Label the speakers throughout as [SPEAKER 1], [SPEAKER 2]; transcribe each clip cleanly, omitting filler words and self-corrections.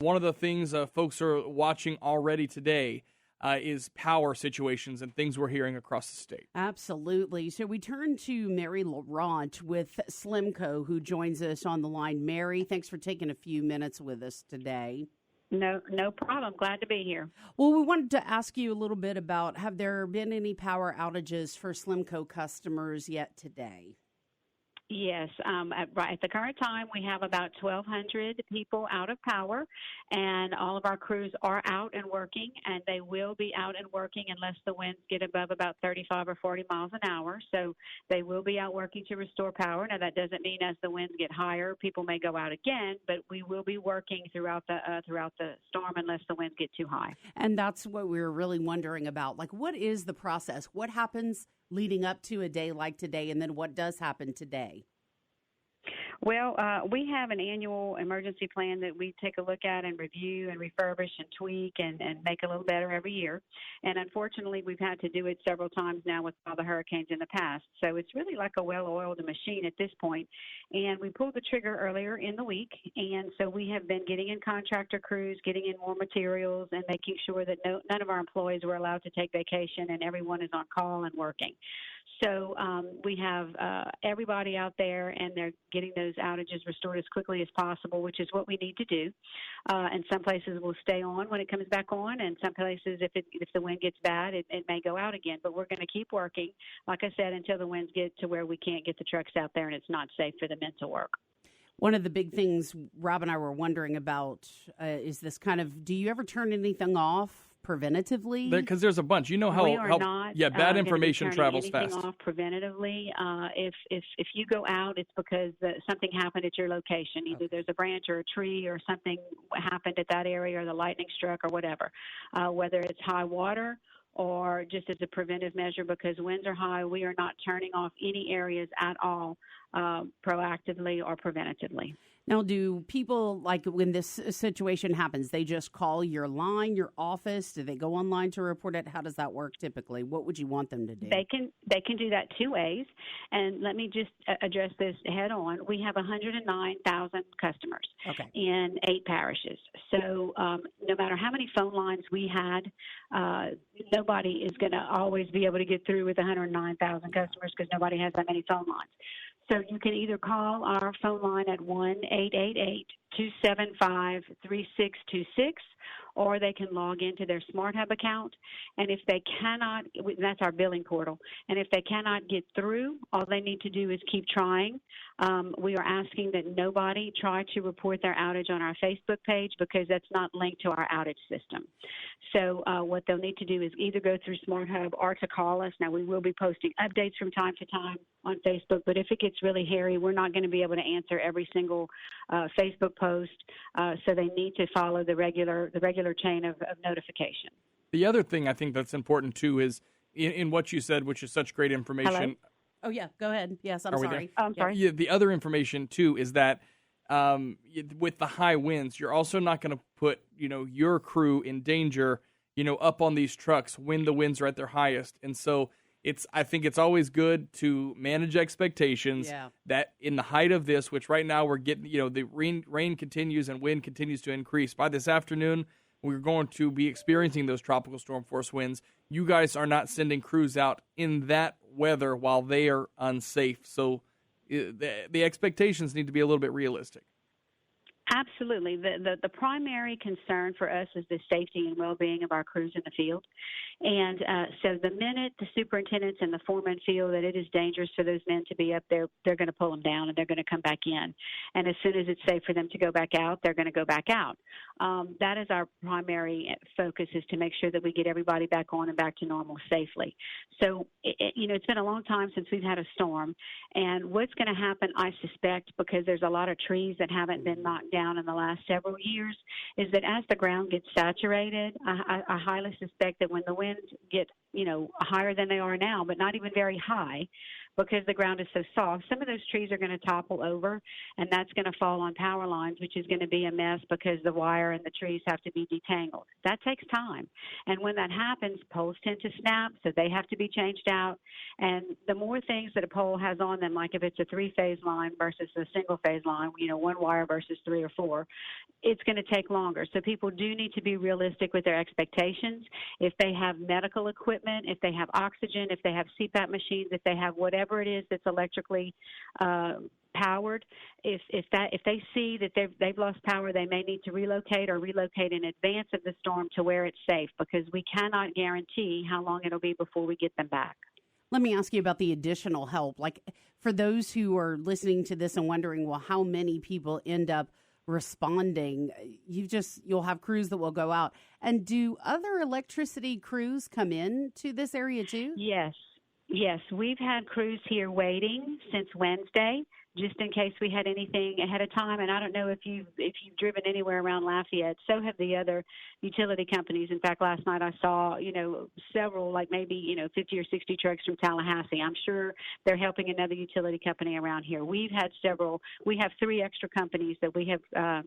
[SPEAKER 1] One of the things folks are watching already today is power situations and things we're hearing across the state.
[SPEAKER 2] Absolutely. So we turn to Mary Laurent with Slemco, who joins us on the line. Mary, thanks for taking a few minutes with us today.
[SPEAKER 3] No problem. Glad to be here.
[SPEAKER 2] Well, we wanted to ask you a little bit about, have there been any power outages for Slemco customers yet today?
[SPEAKER 3] Yes. At the current time, we have about 1,200 people out of power, and all of our crews are out and working, and they will be out and working unless the winds get above about 35 or 40 miles an hour. So they will be out working to restore power. Now, that doesn't mean as the winds get higher, people may go out again, but we will be working throughout the storm unless the winds get too high.
[SPEAKER 2] And that's what we were really wondering about. Like, what is the process? What happens leading up to a day like today, and then what does happen today?
[SPEAKER 3] Well, we have an annual emergency plan that we take a look at and review and refurbish and tweak and make a little better every year. And unfortunately, we've had to do it several times now with all the hurricanes in the past. So it's really like a well-oiled machine at this point. And we pulled the trigger earlier in the week. And so we have been getting in contractor crews, getting in more materials, and making sure that none of our employees were allowed to take vacation and everyone is on call and working. So we have everybody out there, and they're getting those outages restored as quickly as possible, which is what we need to do. And some places will stay on when it comes back on, and some places, if the wind gets bad, it may go out again. But we're going to keep working, like I said, until the winds get to where we can't get the trucks out there and it's not safe for the men to work.
[SPEAKER 2] One of the big things Rob and I were wondering about is this kind of, do you ever turn anything off preventatively?
[SPEAKER 1] Because there's a bunch. You know how bad information travels fast.
[SPEAKER 3] Off preventatively. If you go out, it's because something happened at your location. Either there's a branch or a tree or something happened at that area, or the lightning struck or whatever. Whether it's high water or just as a preventive measure, because winds are high, we are not turning off any areas at all, proactively or preventatively.
[SPEAKER 2] Now, do people, like when this situation happens, they just call your line, your office? Do they go online to report it? How does that work typically? What would you want them to do?
[SPEAKER 3] They can do that two ways. And let me just address this head on. We have 109,000 customers in 8 parishes. So no matter how many phone lines we had, nobody is going to always be able to get through with 109,000 customers because nobody has that many phone lines. So you can either call our phone line at 1-888-275-3626, or they can log into their Smart Hub account. And if they cannot, that's our billing portal. And if they cannot get through, all they need to do is keep trying. We are asking that nobody try to report their outage on our Facebook page because that's not linked to our outage system. So what they'll need to do is either go through Smart Hub or to call us. Now, we will be posting updates from time to time on Facebook, but if it gets really hairy, we're not going to be able to answer every single Facebook post. So they need to follow the regular chain of notification.
[SPEAKER 1] The other thing I think that's important too is in what you said, which is such great information.
[SPEAKER 3] Hello?
[SPEAKER 2] Oh yeah, go ahead. Yes, I'm sorry.
[SPEAKER 3] I'm sorry.
[SPEAKER 1] Yeah, the other information too is that with the high winds, you're also not going to put your crew in danger, up on these trucks when the winds are at their highest, and so. I think it's always good to manage expectations that in the height of this, which right now we're getting, the rain continues and wind continues to increase. By this afternoon, we're going to be experiencing those tropical storm force winds. You guys are not sending crews out in that weather while they are unsafe. So the expectations need to be a little bit realistic.
[SPEAKER 3] Absolutely. The primary concern for us is the safety and well-being of our crews in the field. And so the minute the superintendents and the foremen feel that it is dangerous for those men to be up there, they're going to pull them down and they're going to come back in. And as soon as it's safe for them to go back out, they're going to go back out. That is our primary focus, is to make sure that we get everybody back on and back to normal safely. So, it's been a long time since we've had a storm. And what's going to happen, I suspect, because there's a lot of trees that haven't been knocked down in the last several years, is that as the ground gets saturated, I highly suspect that when the winds get, higher than they are now, but not even very high, because the ground is so soft. Some of those trees are going to topple over, and that's going to fall on power lines, which is going to be a mess because the wire and the trees have to be detangled. That takes time. And when that happens, poles tend to snap, so they have to be changed out. And the more things that a pole has on them, like if it's a three-phase line versus a single-phase line, one wire versus 3 or 4, it's going to take longer. So people do need to be realistic with their expectations. If they have medical equipment, if they have oxygen, if they have CPAP machines, if they have whatever it is that's electrically powered, if they see that they've lost power, they may need to relocate in advance of the storm to where it's safe, because we cannot guarantee how long it'll be before we get them back.
[SPEAKER 2] Let me ask you about the additional help. Like, for those who are listening to this and wondering, well, how many people end up responding, you'll have crews that will go out. And do other electricity crews come in to this area too?
[SPEAKER 3] Yes, we've had crews here waiting since Wednesday, just in case we had anything ahead of time. And I don't know if you've driven anywhere around Lafayette. So have the other utility companies. In fact, last night I saw, several, like maybe, 50 or 60 trucks from Tallahassee. I'm sure they're helping another utility company around here. We've had several. We have 3 extra companies that we have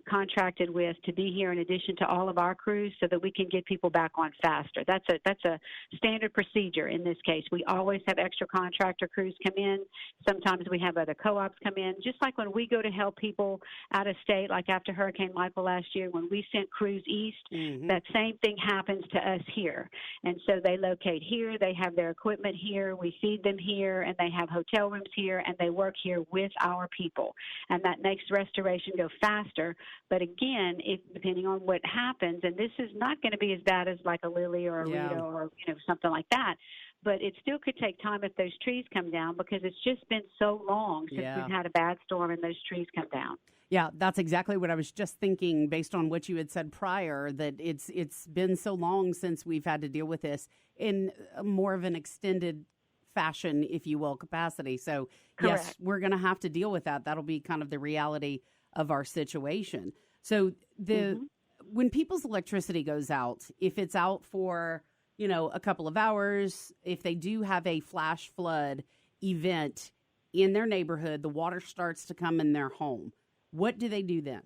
[SPEAKER 3] contracted with to be here in addition to all of our crews, so that we can get people back on faster. That's a standard procedure in this case. We always have extra contractor crews come in. Sometimes we have other co-ops come in. Just like when we go to help people out of state, like after Hurricane Michael last year, when we sent crews east, that same thing happens to us here. And so they locate here, they have their equipment here, we feed them here, and they have hotel rooms here, and they work here with our people. And that makes restoration go faster. But again, depending on what happens, and this is not going to be as bad as like a Lily or a Rita or something like that, but it still could take time if those trees come down, because it's just been so long since we've had a bad storm and those trees come down.
[SPEAKER 2] Yeah, that's exactly what I was just thinking based on what you had said prior, that it's been so long since we've had to deal with this in more of an extended fashion, if you will, capacity. So,
[SPEAKER 3] Correct.
[SPEAKER 2] Yes, we're going to have to deal with that. That'll be kind of the reality of our situation. So when people's electricity goes out, if it's out for a couple of hours, if they do have a flash flood event in their neighborhood, the water starts to come in their home, what do they do then?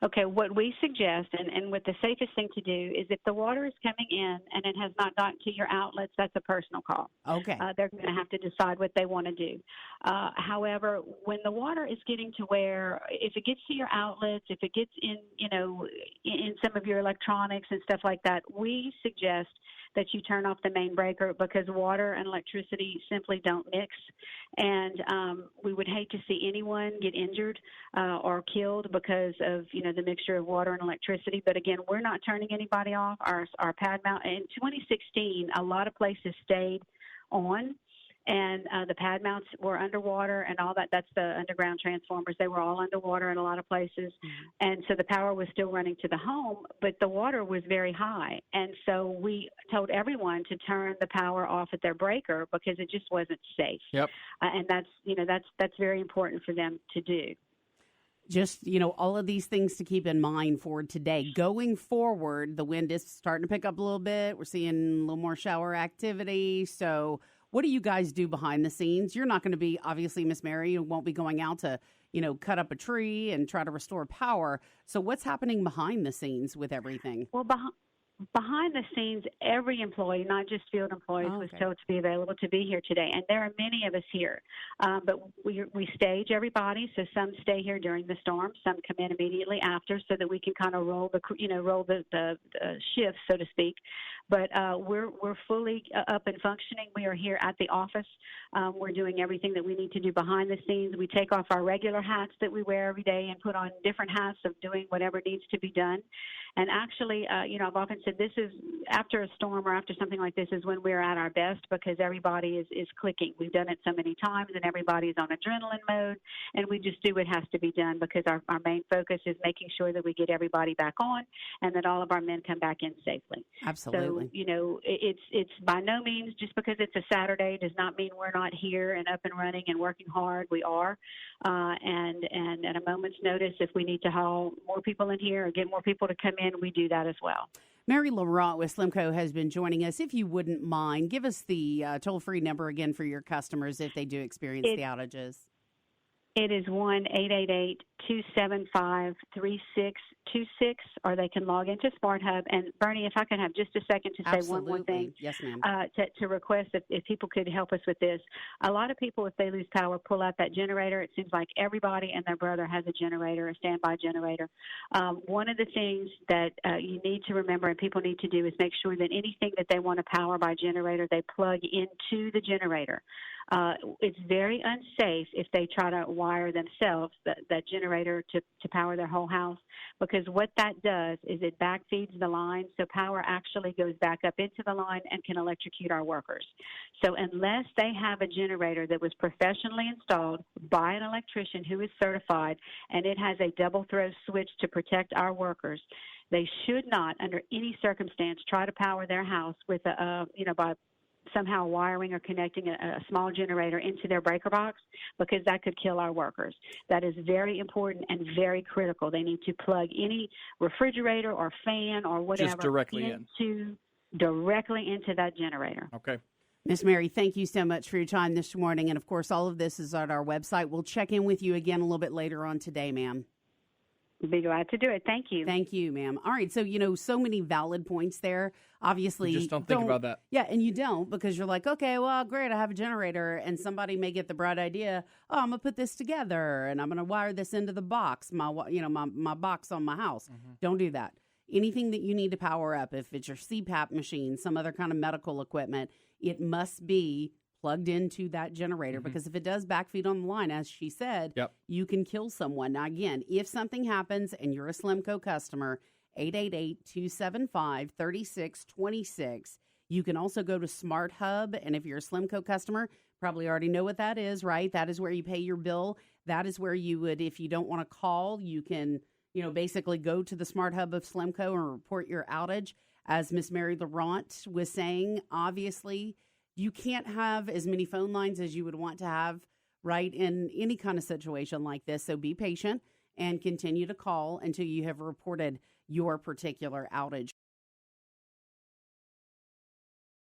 [SPEAKER 3] Okay, what we suggest, and what the safest thing to do, is if the water is coming in and it has not gotten to your outlets, that's a personal call.
[SPEAKER 2] Okay.
[SPEAKER 3] They're going to have to decide what they want to do. However, when the water is getting to where, if it gets to your outlets, if it gets in, in some of your electronics and stuff like that, we suggest that you turn off the main breaker, because water and electricity simply don't mix. And we would hate to see anyone get injured or killed because of, the mixture of water and electricity. But again, we're not turning anybody off. Our pad mount, in 2016, a lot of places stayed on, and the pad mounts were underwater and all that. That's the underground transformers. They were all underwater in a lot of places. And so the power was still running to the home, but the water was very high. And so we told everyone to turn the power off at their breaker, because it just wasn't safe.
[SPEAKER 1] Yep.
[SPEAKER 3] And that's very important for them to do.
[SPEAKER 2] Just, all of these things to keep in mind for today. Going forward, the wind is starting to pick up a little bit. We're seeing a little more shower activity. So what do you guys do behind the scenes? You're not going to be, obviously, Miss Mary, you won't be going out to, cut up a tree and try to restore power. So what's happening behind the scenes with everything?
[SPEAKER 3] Well, behind the scenes, every employee, not just field employees, was told to be available to be here today. And there are many of us here. But we stage everybody. So some stay here during the storm. Some come in immediately after, so that we can kind of roll the shifts, so to speak. But we're fully up and functioning. We are here at the office. We're doing everything that we need to do behind the scenes. We take off our regular hats that we wear every day and put on different hats of doing whatever needs to be done. And actually, I've often said this is, after a storm or after something like this, is when we're at our best, because everybody is clicking. We've done it so many times, and everybody's on adrenaline mode, and we just do what has to be done, because our main focus is making sure that we get everybody back on and that all of our men come back in safely.
[SPEAKER 2] Absolutely.
[SPEAKER 3] So, it's by no means, just because it's a Saturday does not mean we're not here and up and running and working hard. We are. And at a moment's notice, if we need to haul more people in here or get more people to come in, we do that as well.
[SPEAKER 2] Mary Laurent with Slemco has been joining us. If you wouldn't mind, give us the toll-free number again for your customers if they do experience the outages.
[SPEAKER 3] It is 1-888-275-3626, or they can log into Smart Hub. And Bernie, if I could have just a second to say one more thing.
[SPEAKER 2] Yes, ma'am.
[SPEAKER 3] To request if people could help us with this. A lot of people, if they lose power, pull out that generator. It seems like everybody and their brother has a generator, a standby generator. One of the things that you need to remember and people need to do is make sure that anything that they want to power by generator, they plug into the generator. It's very unsafe if they try to wire themselves that generator to power their whole house, because what that does is it backfeeds the line, so power actually goes back up into the line and can electrocute our workers. So unless they have a generator that was professionally installed by an electrician who is certified and it has a double throw switch to protect our workers, they should not, under any circumstance, try to power their house with by somehow wiring or connecting a small generator into their breaker box, because that could kill our workers. That is very important and very critical. They need to plug any refrigerator or fan or whatever
[SPEAKER 1] just directly
[SPEAKER 3] into that generator.
[SPEAKER 1] Okay.
[SPEAKER 2] Miss Mary, thank you so much for your time this morning. And, of course, all of this is on our website. We'll check in with you again a little bit later on today, ma'am.
[SPEAKER 3] Be glad to do it. Thank you.
[SPEAKER 2] Thank you, ma'am. All right. So, so many valid points there. Obviously,
[SPEAKER 1] you just don't think about that.
[SPEAKER 2] Yeah, and you don't, because you're like, okay, well, great, I have a generator, and somebody may get the bright idea, oh, I'm going to put this together, and I'm going to wire this into the box, my box on my house. Mm-hmm. Don't do that. Anything that you need to power up, if it's your CPAP machine, some other kind of medical equipment, it must be plugged into that generator, mm-hmm. because if it does backfeed on the line, as she said, you can kill someone. Now, again, if something happens and you're a Slemco customer, 888-275-3626. You can also go to Smart Hub, and if you're a Slemco customer, probably already know what that is, right? That is where you pay your bill. That is where you would, if you don't want to call, you can, basically go to the Smart Hub of Slemco and report your outage. As Miss Mary Laurent was saying, obviously, you can't have as many phone lines as you would want to have, right, in any kind of situation like this. So be patient and continue to call until you have reported your particular outage.